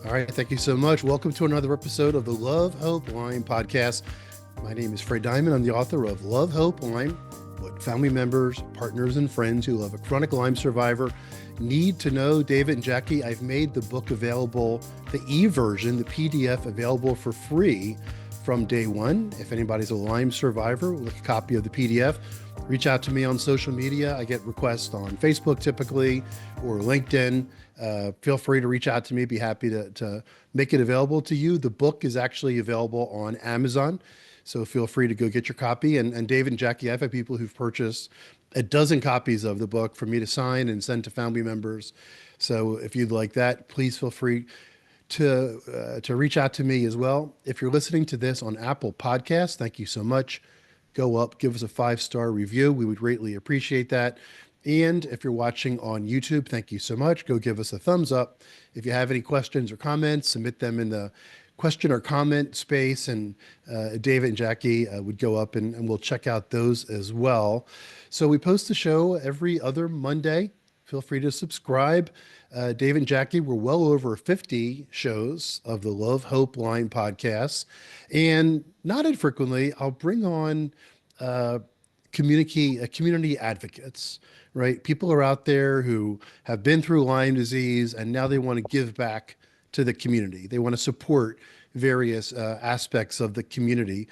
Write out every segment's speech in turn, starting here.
All right, thank you so much. Welcome to another episode of the Love, Hope, Lyme podcast. My name is Fred Diamond. I'm the author of Love, Hope, Lyme, What Family Members, Partners, and Friends Who Love a Chronic Lyme Survivor Need to Know. David and Jacquie, I've made the book available, the e-version, the PDF available for free from day one. If anybody's a Lyme survivor with a copy of the PDF, reach out to me on social media. I get requests on Facebook typically or LinkedIn. Feel free to reach out to me. Be happy to make it available to you. The book is actually available on Amazon, so feel free to go get your copy. And David and Jacquie, I've had people who've purchased a dozen copies of the book for me to sign and send to family members. So if you'd like that, please feel free to reach out to me as well. If you're listening to this on Apple Podcasts, thank you so much. Go up, give us a 5-star review. We would greatly appreciate that. And if you're watching on YouTube, thank you so much. Go give us a thumbs up. If you have any questions or comments, submit them in the question or comment space, and David and Jacquie would go up and we'll check out those as well. So we post the show every other Monday. Feel free to subscribe. David and Jacquie, we're well over 50 shows of the Love, Hope, Lyme podcast. And not infrequently, I'll bring on community advocates, right? People are out there who have been through Lyme disease and now they want to give back to the community. They want to support various aspects of the community.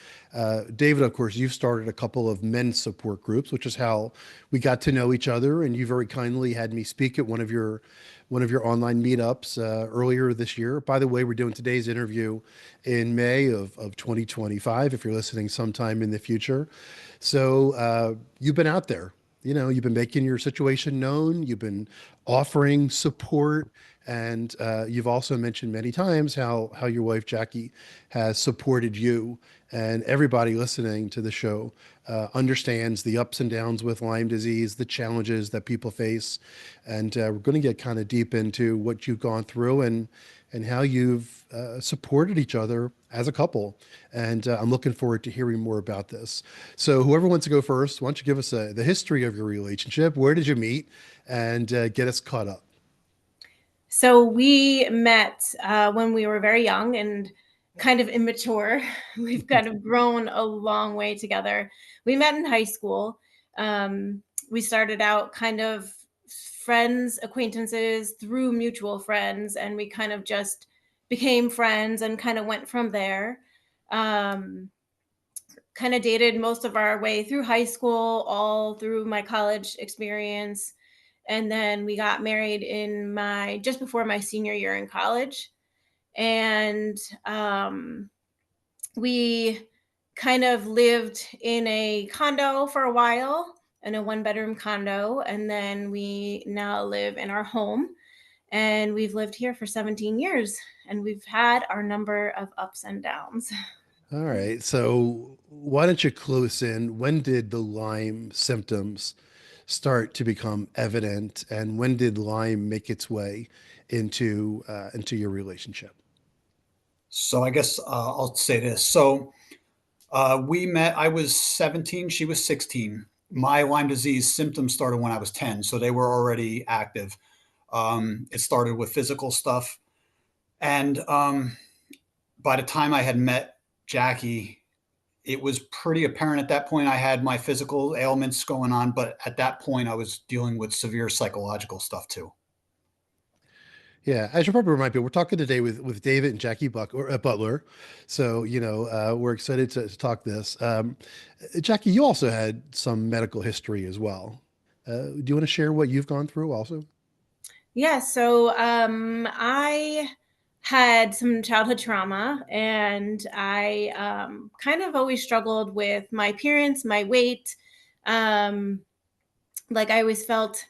David, of course, you've started a couple of men's support groups, which is how we got to know each other. And you very kindly had me speak at one of your online meetups earlier this year. By the way, we're doing today's interview in May of 2025, if you're listening sometime in the future. So you've been out there, you've been making your situation known, you've been offering support, and you've also mentioned many times how your wife, Jacquie, has supported you. And everybody listening to the show understands the ups and downs with Lyme disease, the challenges that people face. And we're going to get kind of deep into what you've gone through and how you've supported each other as a couple. And I'm looking forward to hearing more about this. So whoever wants to go first, why don't you give us the history of your relationship? Where did you meet? And get us caught up. So we met when we were very young and kind of immature. We've kind of grown a long way together. We met in high school. We started out kind of friends, acquaintances through mutual friends, and we kind of just became friends and kind of went from there. Kind of dated most of our way through high school, all through my college experience. And then we got married in just before my senior year in college. And we kind of lived in a condo for a while, in a 1-bedroom condo. And then we now live in our home. And we've lived here for 17 years. And we've had our number of ups and downs. All right. So why don't you clue us in? When did the Lyme symptoms start to become evident, and when did Lyme make its way into your relationship? So I guess I'll say this. So we met, I was 17, she was 16. My Lyme disease symptoms started when I was 10, so they were already active. It started with physical stuff. And by the time I had met Jacquie, it was pretty apparent at that point I had my physical ailments going on, but at that point I was dealing with severe psychological stuff too. Yeah, as you probably remind people, we're talking today with David and Jacquie Butler. So, we're excited to talk this. Jacquie, you also had some medical history as well. Do you want to share what you've gone through also? Yeah, so I had some childhood trauma, and I kind of always struggled with my appearance, my weight. Like I always felt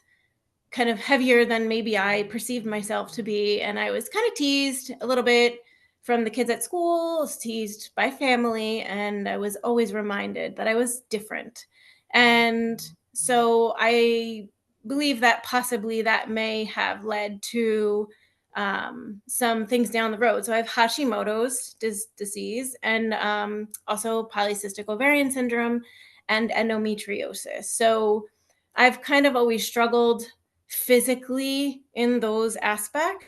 kind of heavier than maybe I perceived myself to be. And I was kind of teased a little bit from the kids at school, was teased by family, and I was always reminded that I was different. And so I believe that possibly that may have led to some things down the road. So I have Hashimoto's disease, and also polycystic ovarian syndrome and endometriosis. So I've kind of always struggled physically in those aspects.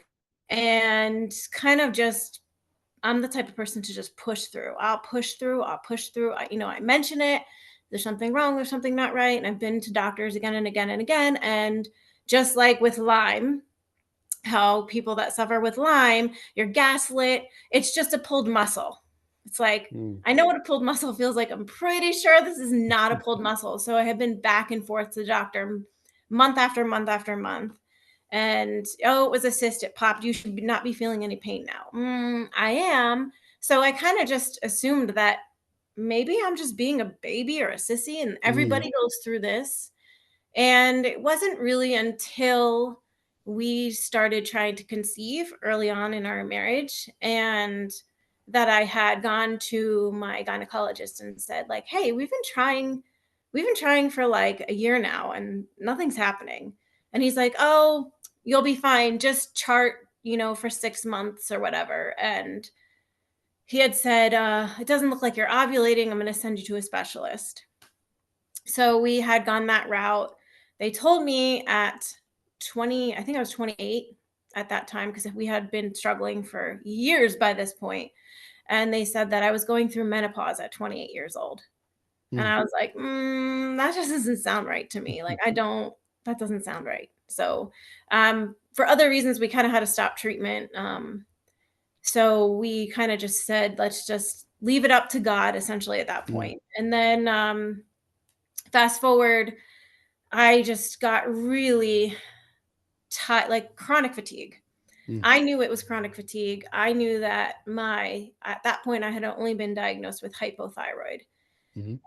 and kind of just, I'm the type of person to just push through. I'll push through. I mention it. There's something wrong. There's something not right. And I've been to doctors again and again and again. And just like with Lyme, how people that suffer with Lyme, you're gaslit. It's just a pulled muscle. It's like, I know what a pulled muscle feels like. I'm pretty sure this is not a pulled muscle. So I have been back and forth to the doctor month after month after month. And, oh, it was a cyst. It popped. You should not be feeling any pain now. I am. So I kind of just assumed that maybe I'm just being a baby or a sissy, and everybody goes through this. And it wasn't really until we started trying to conceive early on in our marriage, and that I had gone to my gynecologist and said, like, hey, we've been trying for like a year now and nothing's happening. And he's like, oh, you'll be fine. Just chart, for 6 months or whatever. And he had said, it doesn't look like you're ovulating. I'm going to send you to a specialist. So we had gone that route. They told me at 20, I think I was 28 at that time, because we had been struggling for years by this point. And they said that I was going through menopause at 28 years old. And I was like, that just doesn't sound right to me. Like, that doesn't sound right. So for other reasons, we kind of had to stop treatment. So we kind of just said, let's just leave it up to God, essentially, at that point. And then fast forward, I just got really tired, like chronic fatigue. I knew it was chronic fatigue. I knew that at that point, I had only been diagnosed with hypothyroid.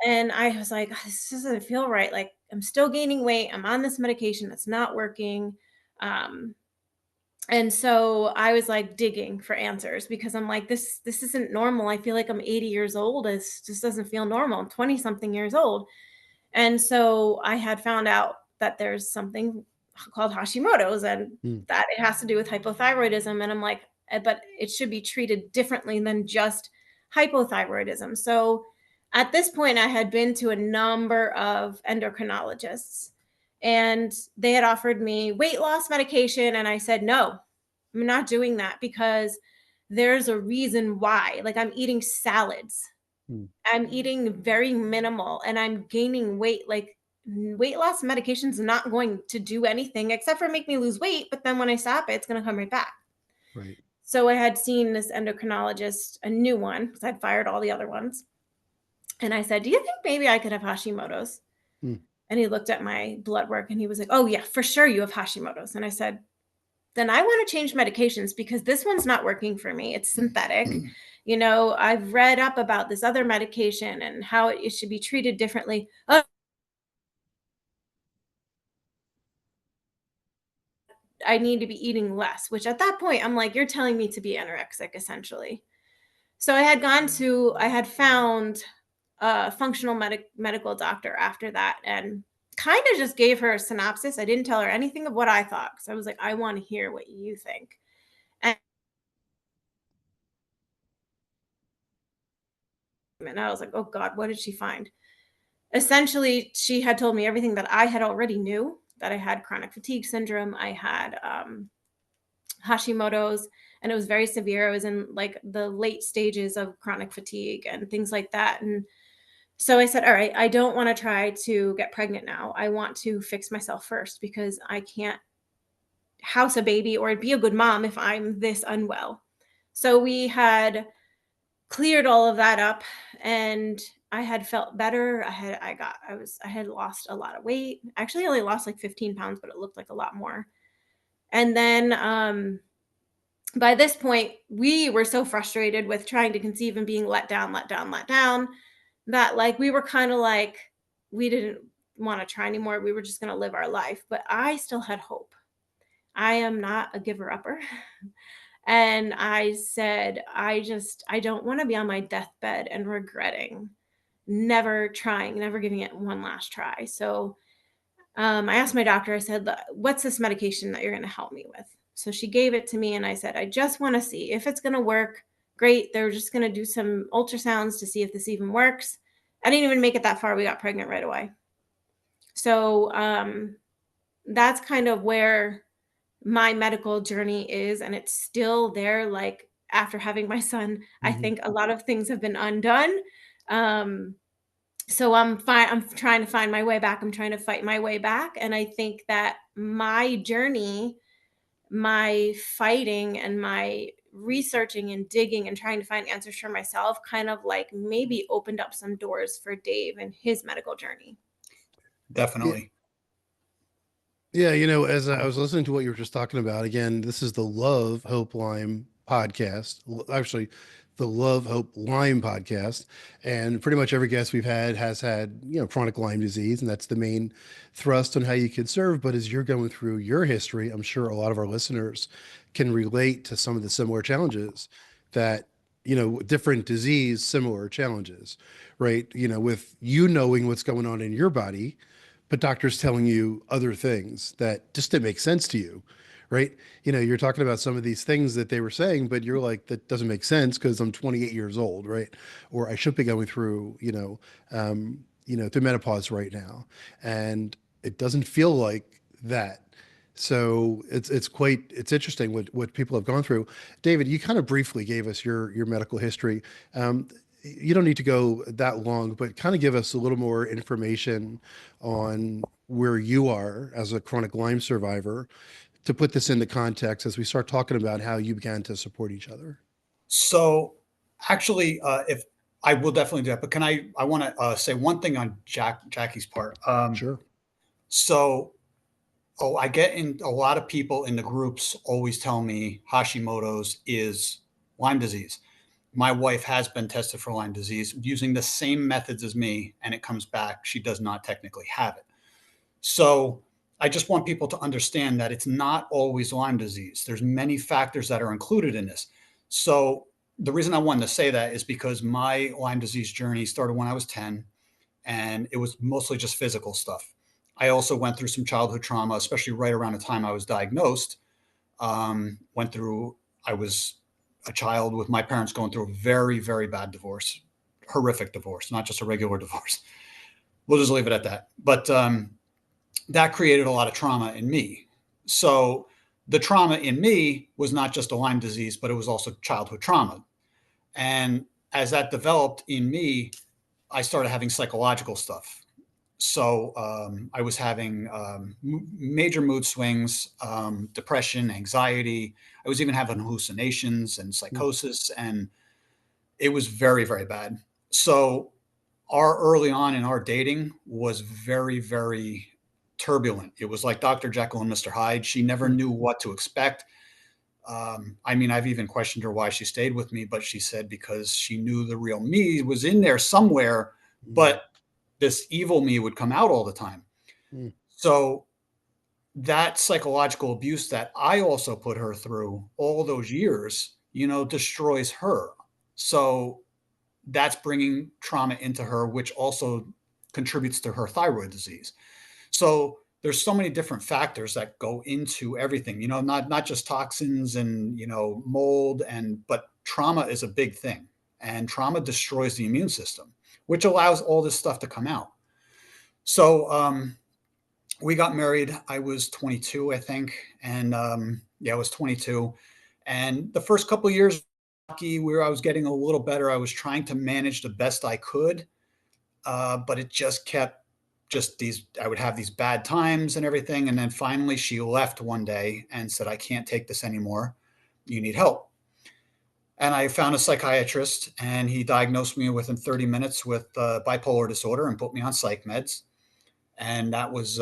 And I was like, this doesn't feel right. Like, I'm still gaining weight. I'm on this medication that's not working. And so I was like digging for answers, because I'm like, this isn't normal. I feel like I'm 80 years old. It just doesn't feel normal. I'm 20 something years old. And so I had found out that there's something called Hashimoto's, and that it has to do with hypothyroidism. And I'm like, but it should be treated differently than just hypothyroidism. So at this point, I had been to a number of endocrinologists, and they had offered me weight loss medication. And I said, no, I'm not doing that, because there's a reason why. Like, I'm eating salads. I'm eating very minimal, and I'm gaining weight. Like, weight loss medication is not going to do anything except for make me lose weight. But then when I stop it, it's going to come right back. Right. So I had seen this endocrinologist, a new one, because I'd fired all the other ones. And I said, do you think maybe I could have Hashimoto's? And he looked at my blood work and he was like, oh yeah, for sure you have Hashimoto's. And I said, then I want to change medications, because this one's not working for me. It's synthetic. I've read up about this other medication and how it should be treated differently. I need to be eating less, which at that point, I'm like, you're telling me to be anorexic, essentially. So I had found a functional medical doctor after that, and kind of just gave her a synopsis. I didn't tell her anything of what I thought, because I was like, I want to hear what you think. And I was like, oh God, what did she find? Essentially, she had told me everything that I had already knew, that I had chronic fatigue syndrome. I had Hashimoto's, and it was very severe. I was in like the late stages of chronic fatigue and things like that. And so I said, all right, I don't want to try to get pregnant now. I want to fix myself first, because I can't house a baby or be a good mom if I'm this unwell. So we had cleared all of that up, and I had felt better. I had lost a lot of weight. Actually, I only lost like 15 pounds, but it looked like a lot more. And then by this point, we were so frustrated with trying to conceive and being let down, that like we were kind of like, we didn't want to try anymore. We were just going to live our life. But I still had hope. I am not a giver-upper. And I said, I don't want to be on my deathbed and regretting never trying, never giving it one last try. So I asked my doctor, I said, what's this medication that you're going to help me with? So she gave it to me, and I said, I just want to see if it's going to work. Great. They're just going to do some ultrasounds to see if this even works. I didn't even make it that far. We got pregnant right away. So that's kind of where my medical journey is, and it's still there. Like after having my son, I think a lot of things have been undone. So I'm fine. I'm trying to find my way back. I'm trying to fight my way back. And I think that my journey, my fighting and my researching and digging and trying to find answers for myself kind of like maybe opened up some doors for Dave and his medical journey. Definitely. Yeah, as I was listening to what you were just talking about, again, this is the Love Hope Lyme podcast. Actually, the Love Hope Lyme podcast, and pretty much every guest we've had has had chronic Lyme disease, and that's the main thrust on how you can serve. But as you're going through your history, I'm sure a lot of our listeners can relate to some of the similar challenges that different disease, similar challenges, right? With knowing what's going on in your body, but doctors telling you other things that just didn't make sense to you, right? You're talking about some of these things that they were saying, but you're like, that doesn't make sense because I'm 28 years old, right? Or I should be going through, through menopause right now, and it doesn't feel like that. So it's interesting what people have gone through. David, you kind of briefly gave us your medical history. You don't need to go that long, but kind of give us a little more information on where you are as a chronic Lyme survivor to put this into context as we start talking about how you began to support each other. So actually, if I will definitely do that, but I want to say one thing on Jackie's part. Sure. So, I get in a lot of people in the groups always tell me Hashimoto's is Lyme disease. My wife has been tested for Lyme disease using the same methods as me, and it comes back. She does not technically have it. So I just want people to understand that it's not always Lyme disease. There's many factors that are included in this. So the reason I wanted to say that is because my Lyme disease journey started when I was 10, and it was mostly just physical stuff. I also went through some childhood trauma, especially right around the time I was diagnosed. I was a child with my parents going through a very, very bad divorce, horrific divorce, not just a regular divorce. We'll just leave it at that. But that created a lot of trauma in me. So the trauma in me was not just a Lyme disease, but it was also childhood trauma. And as that developed in me, I started having psychological stuff. So I was having major mood swings, depression, anxiety. I was even having hallucinations and psychosis, and it was very, very bad. So early on in our dating was very, very turbulent. It was like Dr. Jekyll and Mr. Hyde. She never knew what to expect. I've even questioned her why she stayed with me, but she said because she knew the real me was in there somewhere, but this evil me would come out all the time. So that psychological abuse that I also put her through all those years, destroys her. So that's bringing trauma into her, which also contributes to her thyroid disease. So there's so many different factors that go into everything, not just toxins and, mold, but trauma is a big thing, and trauma destroys the immune system, which allows all this stuff to come out. So we got married. I was 22, I think. And I was 22. And the first couple of years, where I was getting a little better, I was trying to manage the best I could. But it just kept I would have these bad times and everything. And then finally she left one day and said, I can't take this anymore. You need help. And I found a psychiatrist, and he diagnosed me within 30 minutes with bipolar disorder and put me on psych meds. And that was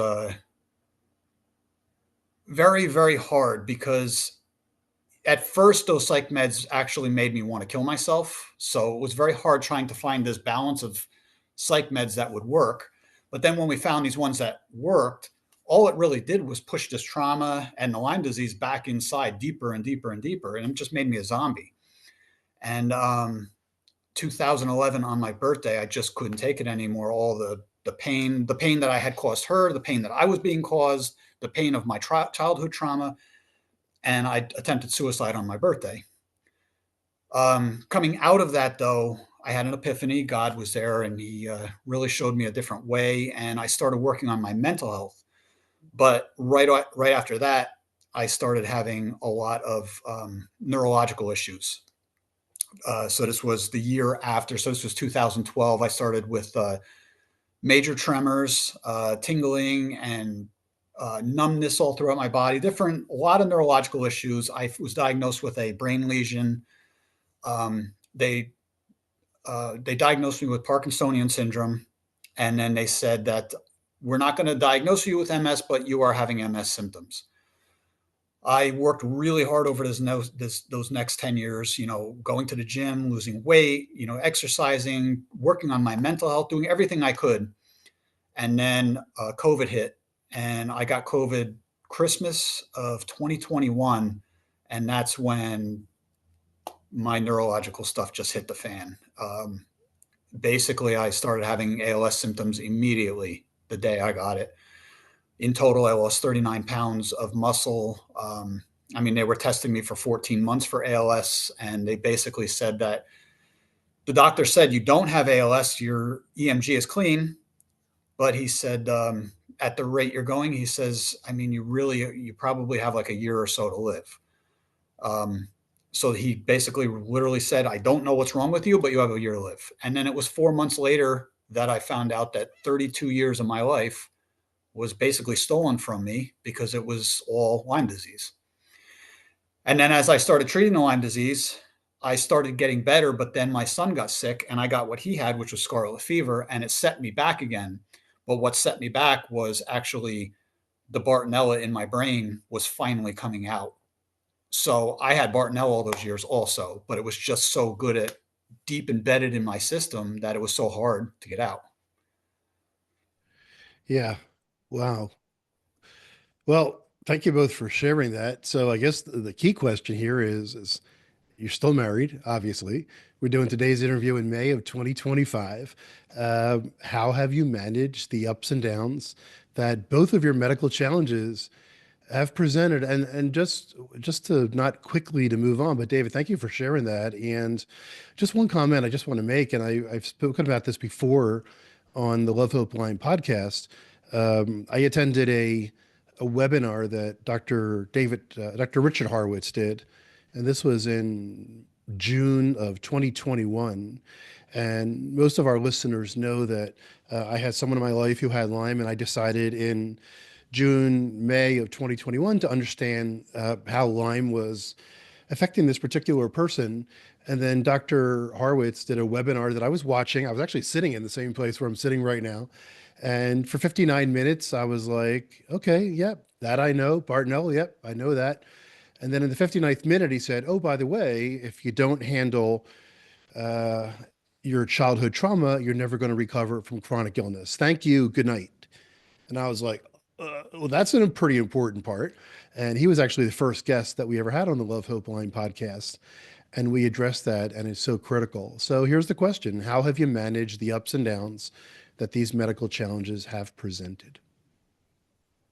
very, very hard, because at first those psych meds actually made me want to kill myself. So it was very hard trying to find this balance of psych meds that would work. But then when we found these ones that worked, all it really did was push this trauma and the Lyme disease back inside deeper and deeper and deeper. And it just made me a zombie. And 2011 on my birthday, I just couldn't take it anymore. All the pain that I had caused her, the pain that I was being caused, the pain of my childhood trauma. And I attempted suicide on my birthday. Coming out of that, though, I had an epiphany. God was there, and he really showed me a different way. And I started working on my mental health. But right after that, I started having a lot of neurological issues. So this was the year after. So this was 2012. I started with major tremors, tingling, and numbness all throughout my body. A lot of neurological issues. I was diagnosed with a brain lesion. They diagnosed me with Parkinsonian syndrome, and then they said that we're not going to diagnose you with MS, but you are having MS symptoms. I worked really hard over those next 10 years, going to the gym, losing weight, exercising, working on my mental health, doing everything I could. And then COVID hit, and I got COVID Christmas of 2021. And that's when my neurological stuff just hit the fan. Basically, I started having ALS symptoms immediately the day I got it. In total, I lost 39 pounds of muscle. They were testing me for 14 months for ALS, and they basically said that the doctor said, you don't have ALS, your EMG is clean. But he said, at the rate you're going, he says, you probably have like a year or so to live. So he basically literally said, I don't know what's wrong with you, but you have a year to live. And then it was 4 months later that I found out that 32 years of my life was basically stolen from me because it was all Lyme disease. And then as I started treating the Lyme disease, I started getting better, but then my son got sick and I got what he had, which was scarlet fever, and it set me back again. But what set me back was actually the Bartonella in my brain was finally coming out. So I had Bartonella all those years also, but it was just so good at deep embedded in my system that it was so hard to get out. Yeah. Wow. Well, thank you both for sharing that. So I guess the key question here is you're still married, obviously. We're doing today's interview in May of 2025. How have you managed the ups and downs that both of your medical challenges have presented? And just to not quickly to move on, but David, thank you for sharing that. And just one comment I just want to make, and I've spoken about this before on the Love Hope Lyme podcast. I attended a webinar that Dr. Richard Horowitz did, and this was in June of 2021. And most of our listeners know that I had someone in my life who had Lyme, and I decided in May of 2021 to understand how Lyme was affecting this particular person. And then Dr. Horowitz did a webinar that I was watching. I was actually sitting in the same place where I'm sitting right now. And for 59 minutes, I was like, okay, yep, that I know. Bartonella, yep, I know that. And then in the 59th minute, he said, oh, by the way, if you don't handle your childhood trauma, you're never going to recover from chronic illness. Thank you. Good night. And I was like, well, that's a pretty important part. And he was actually the first guest that we ever had on the Love Hope Lyme podcast. And we addressed that, and it's so critical. So here's the question. How have you managed the ups and downs that these medical challenges have presented?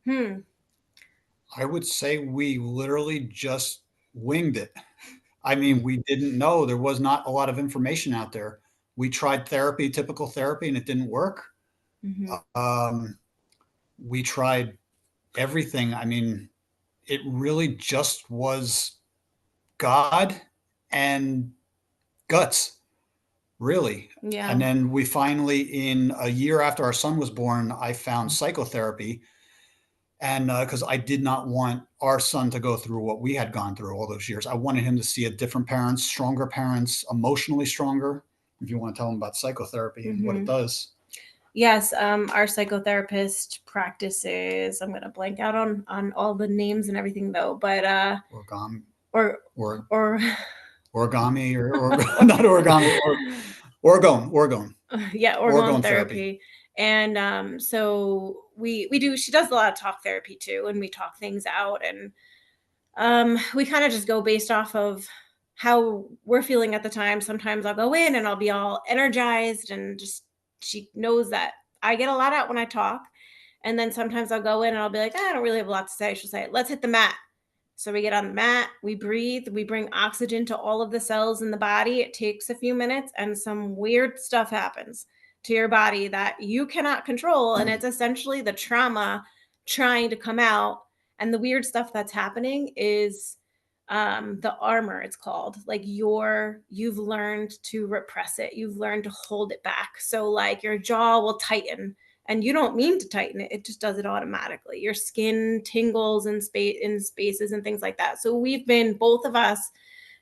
I would say we literally just winged it. We didn't know. There was not a lot of information out there. We tried therapy, typical therapy, and it didn't work. Mm-hmm. We tried everything. It really just was God and guts, really. Yeah. And then we finally, in a year after our son was born, I found psychotherapy. And because I did not want our son to go through what we had gone through all those years. I wanted him to see a different parents, stronger parents, emotionally stronger. If you want to tell him about psychotherapy and what it does. Yes, our psychotherapist practices, I'm going to blank out on all the names and everything though, but origami or origami or not origami, orgone. Yeah, orgone therapy. And so we do, she does a lot of talk therapy too, and we talk things out, and we kind of just go based off of how we're feeling at the time. Sometimes I'll go in and I'll be all energized, and just, she knows that I get a lot out when I talk. And then sometimes I'll go in and I'll be like, I don't really have a lot to say. She'll say, let's hit the mat. So we get on the mat, we breathe, we bring oxygen to all of the cells in the body. It takes a few minutes, and some weird stuff happens to your body that you cannot control. And it's essentially the trauma trying to come out. And the weird stuff that's happening is the armor, it's called. Like you've learned to repress it. You've learned to hold it back. So like your jaw will tighten and you don't mean to tighten it. It just does it automatically. Your skin tingles in spaces and things like that. So both of us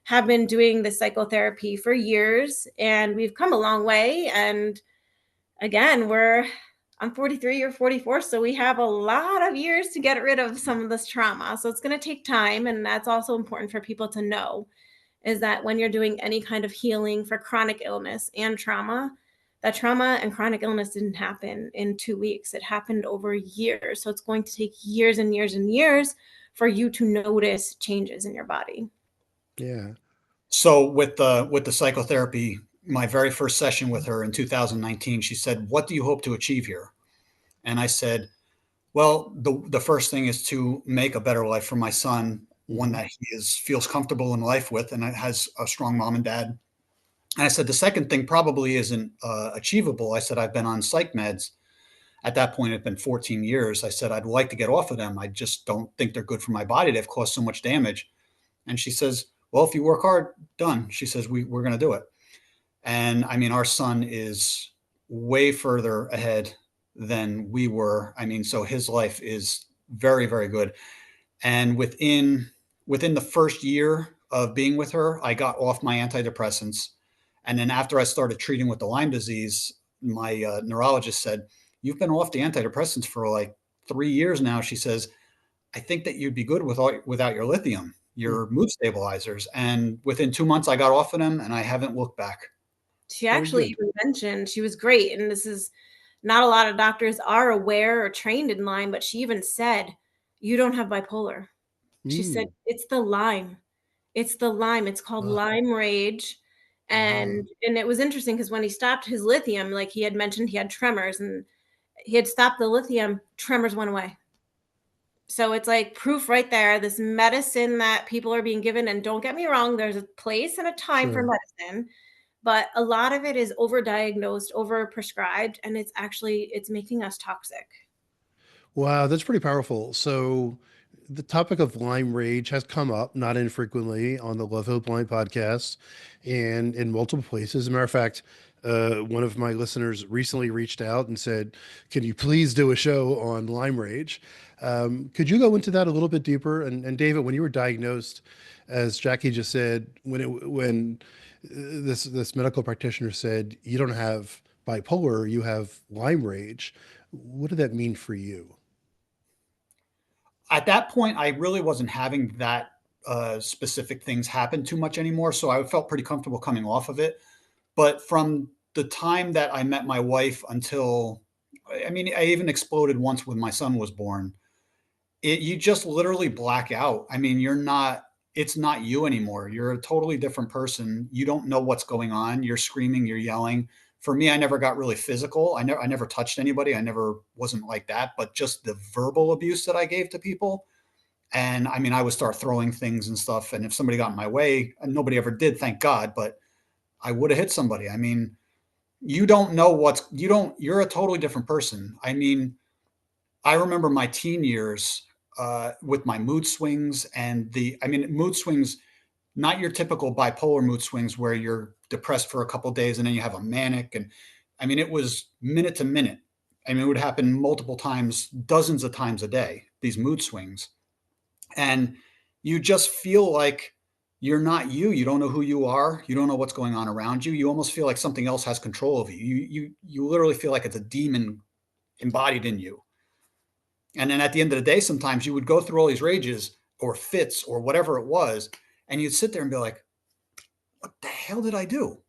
have been doing the psychotherapy for years and we've come a long way. And again, I'm 43 or 44, so we have a lot of years to get rid of some of this trauma. So it's going to take time. And that's also important for people to know, is that when you're doing any kind of healing for chronic illness and trauma, that trauma and chronic illness didn't happen in 2 weeks. It happened over years. So it's going to take years and years and years for you to notice changes in your body. Yeah. So with the psychotherapy, my very first session with her in 2019, she said, "What do you hope to achieve here?" And I said, "Well, the first thing is to make a better life for my son, one that he feels comfortable in life with, and has a strong mom and dad." And I said, "The second thing probably isn't achievable." I said, "I've been on psych meds. At that point, it'd been 14 years. I said, I'd like to get off of them. I just don't think they're good for my body. They've caused so much damage." And she says, "Well, if you work hard, done." She says, we're going to do it." And I mean, our son is way further ahead than we were. I mean, so his life is very, very good. And within the first year of being with her, I got off my antidepressants. And then after I started treating with the Lyme disease, my neurologist said, "You've been off the antidepressants for like 3 years now." She says, "I think that you'd be good without your lithium, your mood stabilizers." And within 2 months, I got off of them and I haven't looked back. She Very actually good. even mentioned, she was great. And this is not a lot of doctors are aware or trained in Lyme, but she even said, "You don't have bipolar." She said, Mm. "It's the Lyme. It's the Lyme. It's called Ah, Lyme rage." ah, And it was interesting because when he stopped his lithium, like he had mentioned, he had tremors and he had stopped the lithium, tremors went away. So it's like proof right there, this medicine that people are being given. And don't get me wrong, there's a place and a time for sure. medicine, but a lot of it is overdiagnosed, overprescribed, and it's making us toxic. Wow, that's pretty powerful. So the topic of Lyme rage has come up not infrequently on the Love Hope Lyme podcast and in multiple places. As a matter of fact, one of my listeners recently reached out and said, "Can you please do a show on Lyme rage?" Could you go into that a little bit deeper? And David, when you were diagnosed, as Jackie just said, when this medical practitioner said you don't have bipolar, you have Lyme rage, what did that mean for you? At that point, I really wasn't having that specific things happen too much anymore. So I felt pretty comfortable coming off of it. But from the time that I met my wife until, I mean, I even exploded once when my son was born. You just literally black out. I mean, it's not you anymore. You're a totally different person. You don't know what's going on. You're screaming, you're yelling. For me, I never got really physical. I never touched anybody. I never wasn't like that, but just the verbal abuse that I gave to people. And I mean, I would start throwing things and stuff. And if somebody got in my way, and nobody ever did, thank God, but I would have hit somebody. I mean, you don't know you're a totally different person. I mean, I remember my teen years with my mood swings I mean, mood swings, not your typical bipolar mood swings where you're depressed for a couple of days and then you have a manic. And I mean, it was minute to minute. I mean, it would happen multiple times, dozens of times a day, these mood swings. And you just feel like you're not you. You don't know who you are. You don't know what's going on around you. You almost feel like something else has control of you. You literally feel like it's a demon embodied in you. And then at the end of the day, sometimes you would go through all these rages or fits or whatever it was, and you'd sit there and be like, "What the hell did I do?"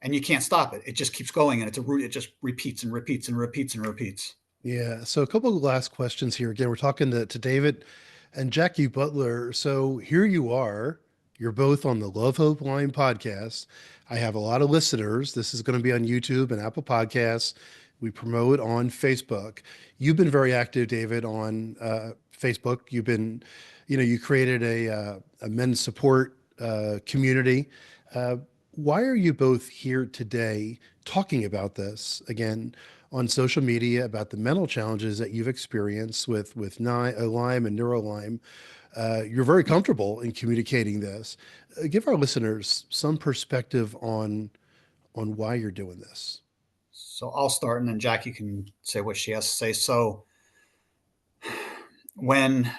And you can't stop it. It just keeps going, and it just repeats and repeats and repeats and repeats. Yeah. So a couple of last questions here. Again, we're talking to David and Jacquie Butler. So here you are. You're both on the Love Hope Lyme podcast. I have a lot of listeners. This is going to be on YouTube and Apple Podcasts. We promote on Facebook. You've been very active, David, on Facebook. You created a men's support community. Why are you both here today talking about this again on social media about the mental challenges that you've experienced with Lyme and NeuroLyme. You're very comfortable in communicating this. Give our listeners some perspective on why you're doing this. So I'll start, and then Jackie can say what she has to say. So when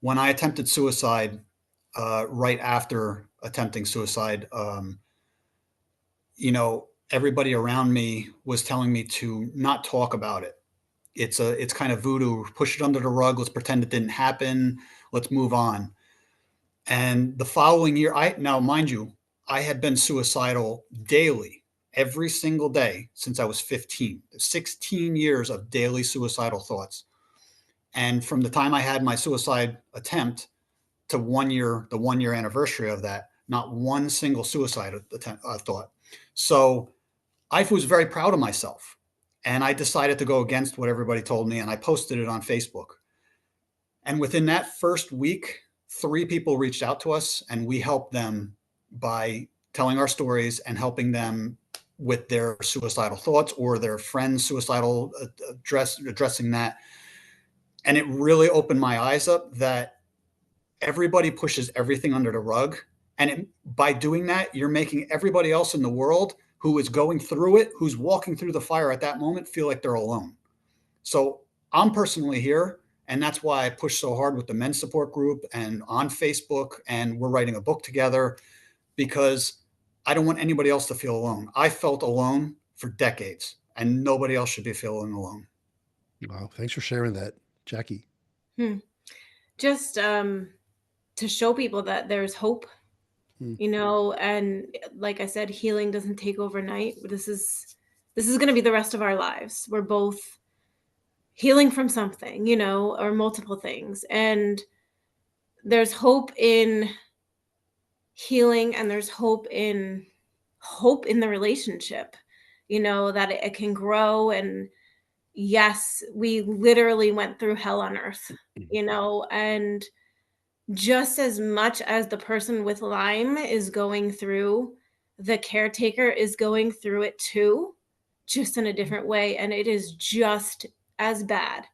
I attempted suicide, right after attempting suicide, everybody around me was telling me to not talk about it. It's kind of voodoo. Push it under the rug. Let's pretend it didn't happen. Let's move on. And the following year, now mind you, I had been suicidal daily, every single day since I was 15. 16 years of daily suicidal thoughts. And from the time I had my suicide attempt to 1 year, the 1 year anniversary of that, not one single suicide attempt thought. So I was very proud of myself, and I decided to go against what everybody told me, and I posted it on Facebook. And within that first week, 3 people reached out to us, and we helped them by telling our stories and helping them with their suicidal thoughts or their friends' suicidal addressing that. And it really opened my eyes up that everybody pushes everything under the rug. And by doing that, you're making everybody else in the world who is going through it, who's walking through the fire at that moment, feel like they're alone. So I'm personally here, and that's why I push so hard with the men's support group and on Facebook, and we're writing a book together, because I don't want anybody else to feel alone. I felt alone for decades, and nobody else should be feeling alone. Wow. Thanks for sharing that, Jackie. Just to show people that there's hope, and like I said, healing doesn't take overnight. This is going to be the rest of our lives. We're both healing from something, or multiple things. And there's hope in healing, and there's hope in the relationship, that it can grow. And yes, we literally went through hell on earth, and just as much as the person with Lyme is going through, the caretaker is going through it too, just in a different way. And it is just as bad,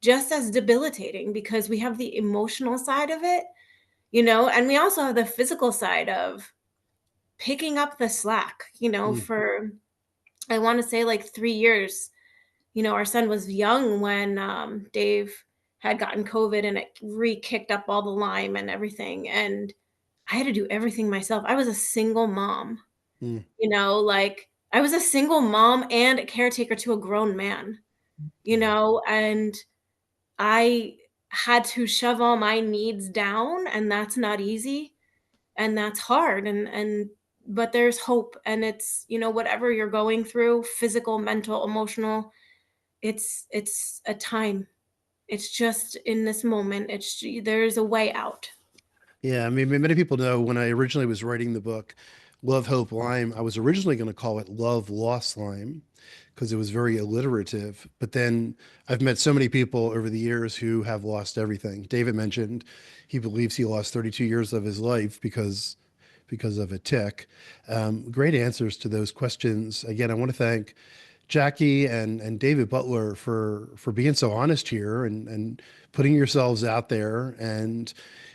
just as debilitating, because we have the emotional side of it, and we also have the physical side of picking up the slack, for, I want to say, like 3 years. Our son was young when Dave had gotten COVID, and it re-kicked up all the Lyme and everything. And I had to do everything myself. I was a single mom, I was a single mom and a caretaker to a grown man, and I had to shove all my needs down, and that's not easy, and that's hard. But there's hope, and it's, whatever you're going through, physical, mental, emotional, it's a time. It's just in this moment, there's a way out. Yeah, I mean, many people know when I originally was writing the book, Love, Hope, Lyme, I was originally going to call it Love, Lost Lyme, because it was very alliterative. But then I've met so many people over the years who have lost everything. David mentioned he believes he lost 32 years of his life because of a tick. Great answers to those questions. Again, I want to thank Jackie and David Butler for being so honest here and putting yourselves out there. And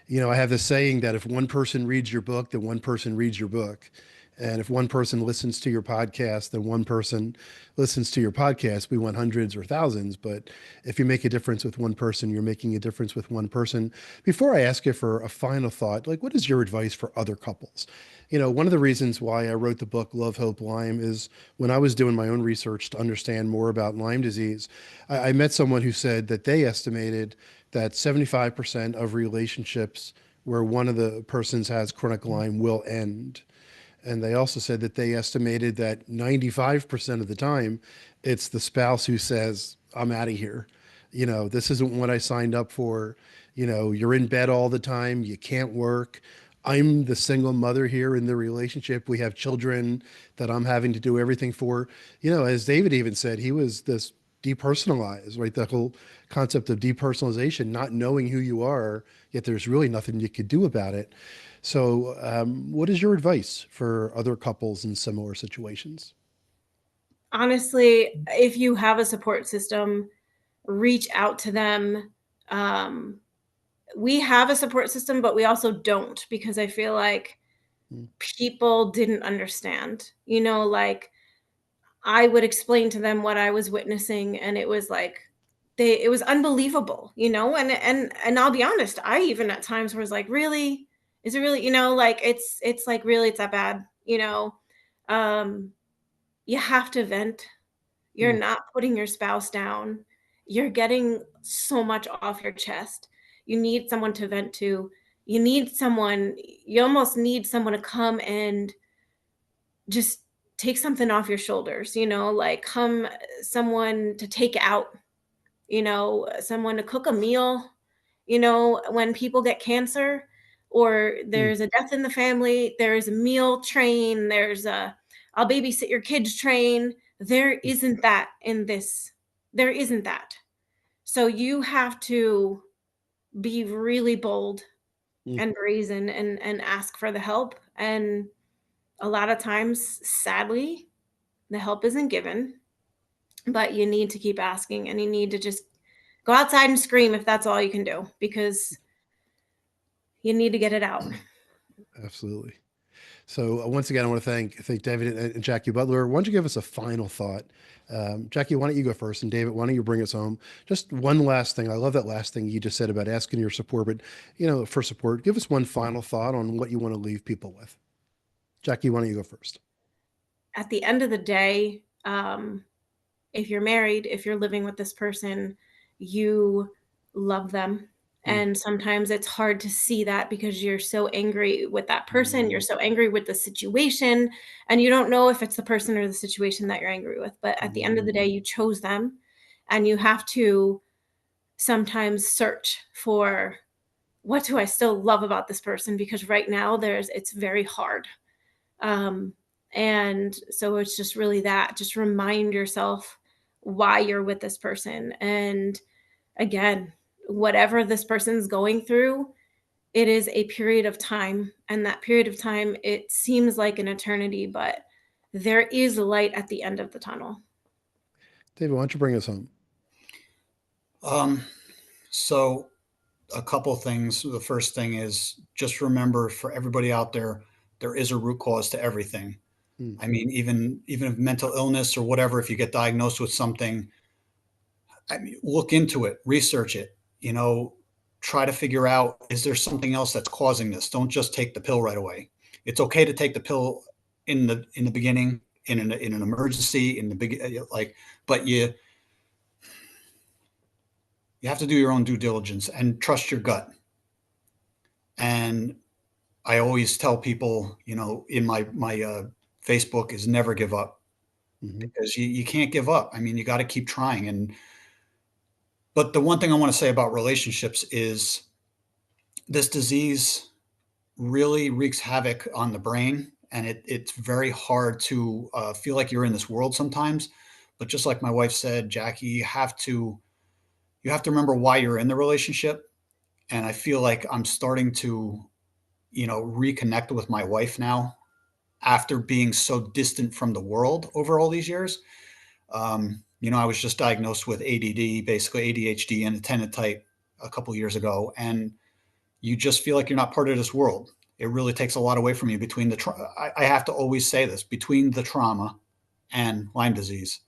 I have this saying that if one person reads your book, then one person reads your book. And if one person listens to your podcast, then one person listens to your podcast. We want hundreds or thousands, but if you make a difference with one person, you're making a difference with one person. Before I ask you for a final thought, like, what is your advice for other couples? One of the reasons why I wrote the book Love, Hope, Lyme is when I was doing my own research to understand more about Lyme disease, I met someone who said that they estimated that 75% of relationships where one of the persons has chronic Lyme will end. And they also said that they estimated that 95% of the time, it's the spouse who says, I'm out of here. This isn't what I signed up for. You're in bed all the time. You can't work. I'm the single mother here in the relationship. We have children that I'm having to do everything for. As David even said, he was this depersonalized, right? The whole concept of depersonalization, not knowing who you are, yet there's really nothing you could do about it. So what is your advice for other couples in similar situations? honestly, if you have a support system, reach out to them. We have a support system, but we also don't, because I feel like Mm. people didn't understand, like I would explain to them what I was witnessing, and it was like it was unbelievable, and I'll be honest, I even at times was like, really? Is it really, like it's like, really, it's that bad, Um, you have to vent. You're Mm. not putting your spouse down. You're getting so much off your chest. You need someone to vent to. You almost need someone to come and just take something off your shoulders, like someone to take out, someone to cook a meal, when people get cancer or Mm. there's a death in the family, there's a meal train, there's a I'll babysit your kids train. There isn't that in this. There isn't that. So you have to be really bold Mm. and brazen and ask for the help. And a lot of times, sadly, the help isn't given, but you need to keep asking, and you need to just go outside and scream if that's all you can do, because you need to get it out. Absolutely. So once again, I want to thank David and Jacquie Butler. Why don't you give us a final thought? Jacquie, why don't you go first? And David, why don't you bring us home? Just one last thing. I love that last thing you just said about asking your support, but for support, give us one final thought on what you want to leave people with. Jacquie, why don't you go first? At the end of the day, if you're married, if you're living with this person, you love them. Mm. And sometimes it's hard to see that because you're so angry with that person. You're so angry with the situation, and you don't know if it's the person or the situation that you're angry with. But at the end of the day, you chose them, and you have to sometimes search for, what do I still love about this person? Because right now it's very hard. Um, and so it's just really that, just remind yourself why you're with this person. And again, whatever this person's going through, it is a period of time. And that period of time, it seems like an eternity, but there is light at the end of the tunnel. David, why don't you bring us home? So a couple things. The first thing is, just remember, for everybody out there, there is a root cause to everything. Mm. I mean, even if mental illness or whatever, if you get diagnosed with something, I mean, look into it, research it, try to figure out, is there something else that's causing this? Don't just take the pill right away. It's okay to take the pill in the beginning, in an emergency, in the big, but you have to do your own due diligence and trust your gut. And I always tell people, in my Facebook, is never give up, Mm-hmm. because you can't give up. I mean, you got to keep trying. But the one thing I want to say about relationships is, this disease really wreaks havoc on the brain, and it's very hard to feel like you're in this world sometimes. But just like my wife said, Jacquie, you have to remember why you're in the relationship. And I feel like I'm starting to, reconnect with my wife now, after being so distant from the world over all these years. I was just diagnosed with ADD, basically ADHD and attendant type, a couple of years ago, and you just feel like you're not part of this world. It really takes a lot away from you. Between I have to always say this, between the trauma and Lyme disease,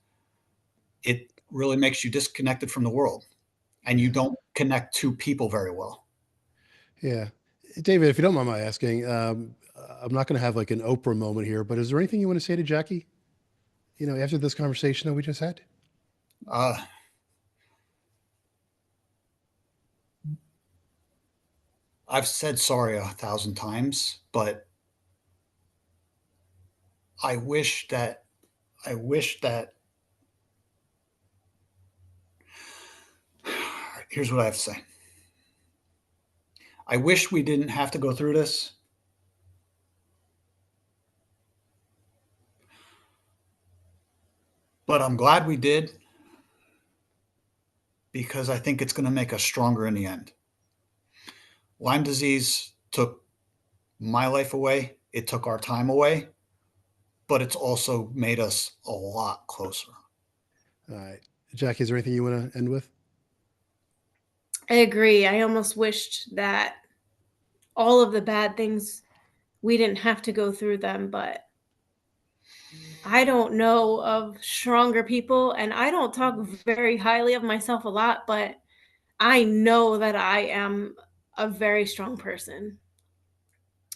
it really makes you disconnected from the world, and you don't connect to people very well. Yeah. David, if you don't mind my asking, I'm not going to have like an Oprah moment here, but is there anything you want to say to Jacquie, after this conversation that we just had? Uh, I've said sorry 1,000 times, but I wish that, I wish that, here's what I have to say. I wish we didn't have to go through this. But I'm glad we did, because I think it's going to make us stronger in the end. Lyme disease took my life away. It took our time away. but it's also made us a lot closer. All right. Jackie, is there anything you want to end with? I agree. I almost wished that all of the bad things, we didn't have to go through them, but I don't know of stronger people, and I don't talk very highly of myself a lot, but I know that I am a very strong person.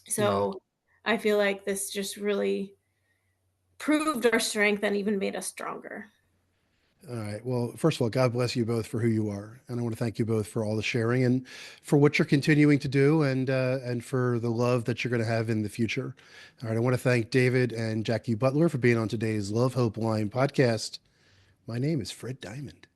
So I feel like this just really proved our strength and even made us stronger. All right. Well, first of all, God bless you both for who you are, and I want to thank you both for all the sharing and for what you're continuing to do, and for the love that you're going to have in the future. All right. I want to thank David and Jacquie Butler for being on today's Love Hope Lyme podcast. My name is Fred Diamond.